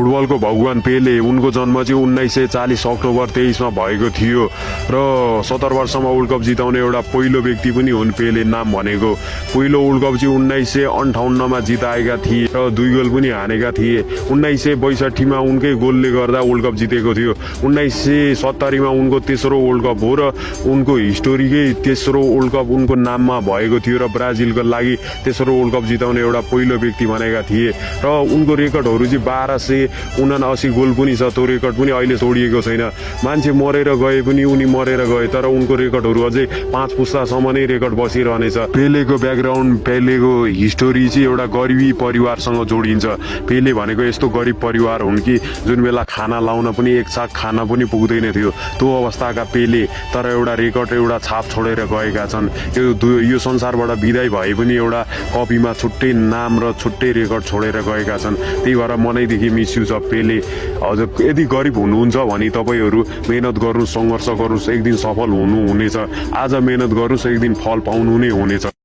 फुटबलको भगवान पेले उनको जन्म चाहिँ 1940 अक्टोबर 23 मा भएको थियो र 70 वर्षमा वर्ल्ड कप जिताउने एउटा पहिलो व्यक्ति पनि हुन् पेले नाम भनेको। पहिलो वर्ल्ड कप चाहिँ 1958 मा जिताएका थिए र 2 गोल पनि हानेका थिए। 1962 मा उनकै गोलले गर्दा वर्ल्ड कप जितेको थियो। 1970 मा उनको तेस्रो वर्ल्ड कप हो र उनको हिस्टोरीकै तेस्रो वर्ल्ड कप उनको नाममा भएको थियो र ब्राजिलको लागि तेस्रो वर्ल्ड कप जिताउने एउटा पहिलो व्यक्ति बनेका थिए र उनको रेकर्डहरू चाहिँ 1279 गोल पनि छ। त्यो रेकर्ड पनि अहिले छोडिएको छैन। मान्छे मरेर गए पनि उनी मरेर गए तर उनको रेकर्डहरू अझै 5 पुस्तासम्म नै रेकर्ड बसिरहनेछ। पेलेको ब्याकग्राउन्ड पेलेको हिस्टोरी चाहिँ एउटा गरिबी परिवारसँग जोडिन्छ। पेले भनेको यस्तो गरिब परिवार हुन् कि जुन बेला खाना लाउन पनि एक छाक खाना पनि पुग्दैन थियो त्यो अवस्थाका पेले तर एउटा रेकर्ड एउटा छाप छोडेर गएका छन्। यो संसारबाट बिदाई भए पनि एउटा कपीमा छुट्टै नाम र छुट्टै रेकर्ड छोडेर गएका छन्। त्यही भएर मनैदेखि मिस यु छ पेले। हजुर यदि गरिब हुनुहुन्छ भने तपाईहरू मेहनत गर्नु, सङ्घर्ष गर्नुस्, एक दिन सफल हुनेछ। आज मेहनत गर्नुस्, एक दिन फल पाउनु नै हुनेछ।